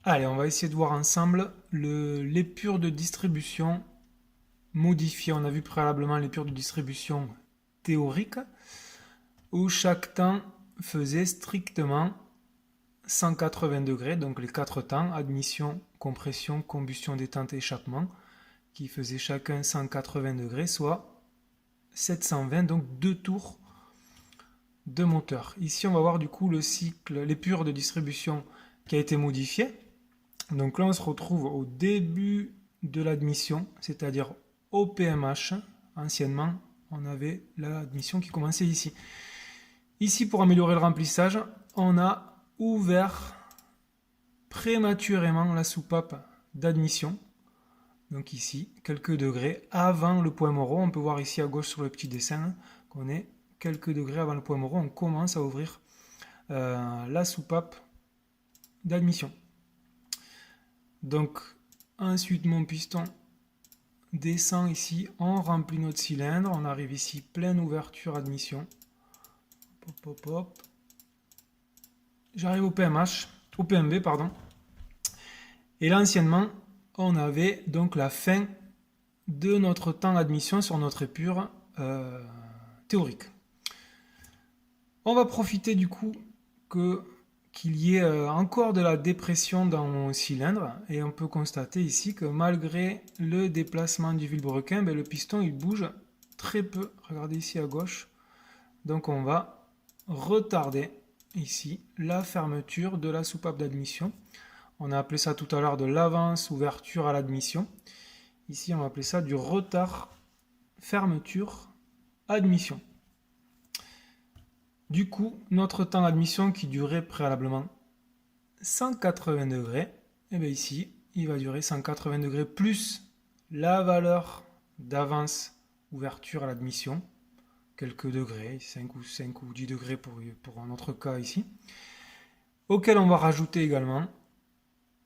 Allez, on va essayer de voir ensemble l'épure de distribution modifiée. On a vu préalablement l'épure de distribution théorique, où chaque temps faisait strictement 180 degrés, donc les quatre temps, admission, compression, combustion, détente, échappement, qui faisaient chacun 180 degrés, soit 720, donc deux tours de moteur. Ici, on va voir du coup le cycle, l'épure de distribution qui a été modifiée. Donc là, on se retrouve au début de l'admission, c'est-à-dire au PMH. Anciennement, on avait l'admission qui commençait ici. Ici, pour améliorer le remplissage, on a ouvert prématurément la soupape d'admission. Donc ici, quelques degrés avant le point mort. On peut voir ici à gauche sur le petit dessin qu'on est quelques degrés avant le point mort. On commence à ouvrir la soupape d'admission. Donc ensuite mon piston descend ici, on remplit notre cylindre, on arrive ici, pleine ouverture admission. Hop, hop, hop. J'arrive au PMH, au PMB pardon. Et là anciennement, on avait donc la fin de notre temps d'admission sur notre épure théorique. On va profiter du coup qu'il y ait encore de la dépression dans mon cylindre et on peut constater ici que malgré le déplacement du vilebrequin, le piston il bouge très peu. Regardez ici à gauche. Donc on va retarder ici la fermeture de la soupape d'admission. On a appelé ça tout à l'heure de l'avance ouverture à l'admission. Ici on va appeler ça du retard fermeture admission. Du coup, notre temps d'admission qui durait préalablement 180 degrés, et bien ici, il va durer 180 degrés plus la valeur d'avance ouverture à l'admission, quelques degrés, 5 ou 10 degrés pour notre cas ici, auquel on va rajouter également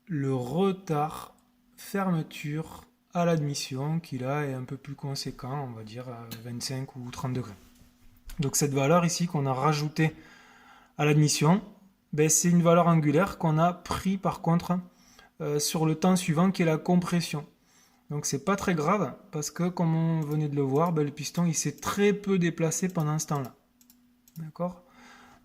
le retard fermeture à l'admission qui là est un peu plus conséquent, on va dire à 25 ou 30 degrés. Donc cette valeur ici qu'on a rajoutée à l'admission, c'est une valeur angulaire qu'on a pris par contre sur le temps suivant qui est la compression. Donc c'est pas très grave parce que comme on venait de le voir, le piston il s'est très peu déplacé pendant ce temps-là. D'accord.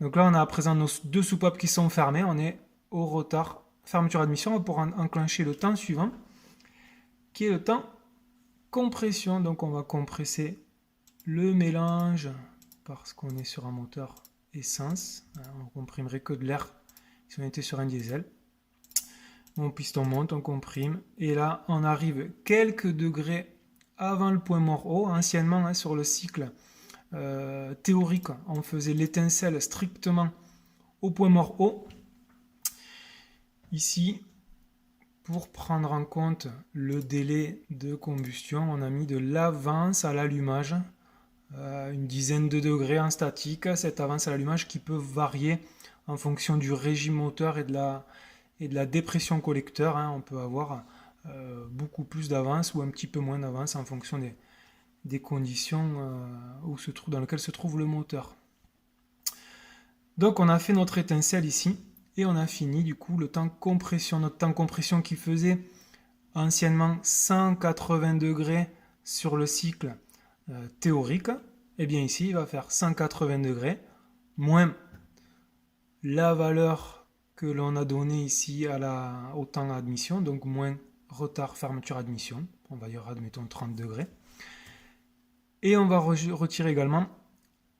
Donc là on a à présent nos deux soupapes qui sont fermées, on est au retard fermeture admission pour enclencher le temps suivant qui est le temps compression. Donc on va compresser le mélange parce qu'on est sur un moteur essence, on comprimerait que de l'air si on était sur un diesel. Mon piston monte, on comprime, et là on arrive quelques degrés avant le point mort haut. Anciennement sur le cycle théorique, on faisait l'étincelle strictement au point mort haut. Ici, pour prendre en compte le délai de combustion, on a mis de l'avance à l'allumage. Une dizaine de degrés en statique, cette avance à l'allumage qui peut varier en fonction du régime moteur et de la dépression collecteur. On peut avoir beaucoup plus d'avance ou un petit peu moins d'avance en fonction des conditions dans lesquelles se trouve le moteur. Donc on a fait notre étincelle ici et on a fini du coup le temps compression. Notre temps compression qui faisait anciennement 180 degrés sur le cycle théorique, et bien ici il va faire 180 degrés moins la valeur que l'on a donnée ici au temps d'admission, donc moins retard fermeture admission, on va dire admettons 30 degrés, et on va retirer également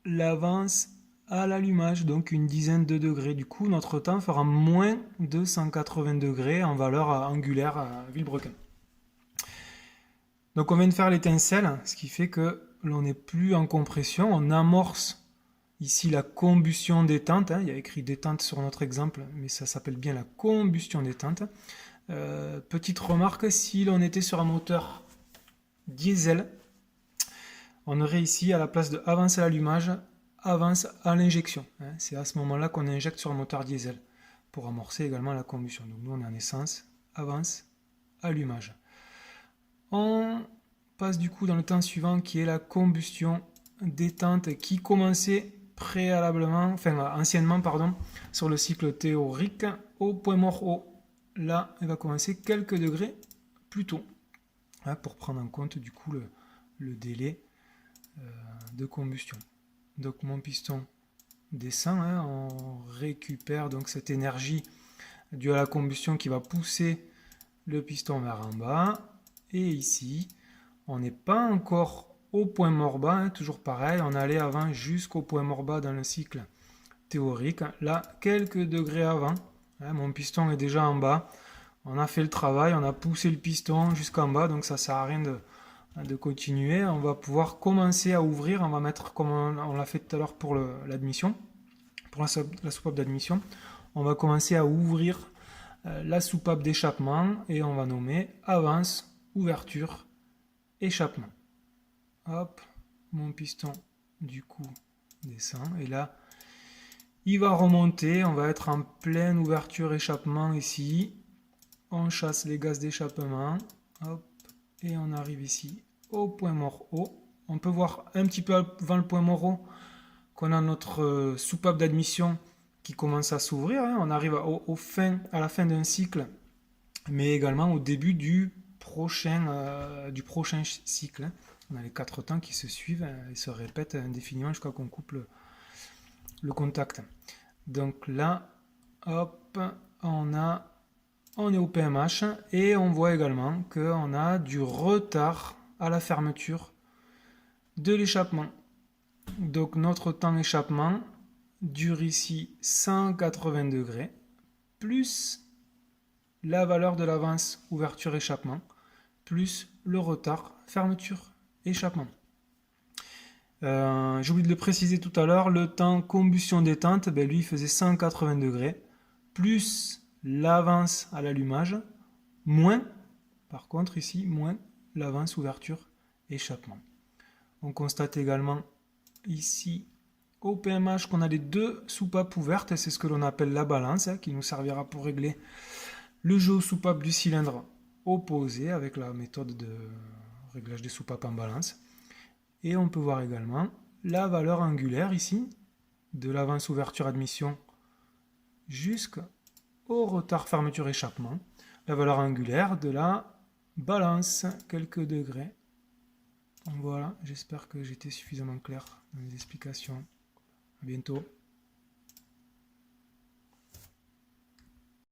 l'avance à l'allumage, donc une dizaine de degrés. Du coup notre temps fera moins de 180 degrés en valeur angulaire à vilebrequin. Donc on vient de faire l'étincelle, ce qui fait que l'on n'est plus en compression, on amorce ici la combustion détente, il y a écrit détente sur notre exemple, mais ça s'appelle bien la combustion détente. Petite remarque, si l'on était sur un moteur diesel, on aurait ici à la place de avance à l'allumage, avance à l'injection. C'est à ce moment-là qu'on injecte sur un moteur diesel, pour amorcer également la combustion. Donc nous on est en essence, avance, allumage. On passe du coup dans le temps suivant qui est la combustion détente qui commençait anciennement sur le cycle théorique au point mort haut. là, elle va commencer quelques degrés plus tôt, hein, pour prendre en compte du coup le délai de combustion. Donc mon piston descend, hein, on récupère donc cette énergie due à la combustion qui va pousser le piston vers en bas. Et ici, on n'est pas encore au point mort bas, hein, toujours pareil, on allait avant jusqu'au point mort bas dans le cycle théorique. Là, quelques degrés avant, hein, mon piston est déjà en bas. On a fait le travail, on a poussé le piston jusqu'en bas, donc ça ne sert à rien de continuer. On va pouvoir commencer à ouvrir, on va mettre comme on l'a fait tout à l'heure pour l'admission, pour la soupape d'admission. On va commencer à ouvrir la soupape d'échappement et on va nommer avance, ouverture, échappement. Hop, mon piston du coup descend et là il va remonter, on va être en pleine ouverture échappement ici. On chasse les gaz d'échappement, hop, et on arrive ici au point mort haut. On peut voir un petit peu avant le point mort haut qu'on a notre soupape d'admission qui commence à s'ouvrir, hein. On arrive à la fin d'un cycle, mais également au début du prochain cycle, hein. On a les 4 temps qui se suivent et se répètent indéfiniment jusqu'à qu'on coupe le contact. Donc là, hop, on est au PMH et on voit également qu'on a du retard à la fermeture de l'échappement. Donc notre temps d'échappement dure ici 180 degrés plus la valeur de l'avance ouverture échappement plus le retard fermeture échappement. J'ai oublié de le préciser tout à l'heure, le temps combustion détente, lui il faisait 180 degrés plus l'avance à l'allumage moins, par contre ici, moins l'avance ouverture échappement. On constate également ici au PMH qu'on a les deux soupapes ouvertes, c'est ce que l'on appelle la balance, hein, qui nous servira pour régler le jeu aux soupapes du cylindre opposé avec la méthode de réglage des soupapes en balance. Et on peut voir également la valeur angulaire ici, de l'avance ouverture admission jusqu'au retard fermeture échappement, la valeur angulaire de la balance, quelques degrés. Voilà, j'espère que j'étais suffisamment clair dans les explications. À bientôt.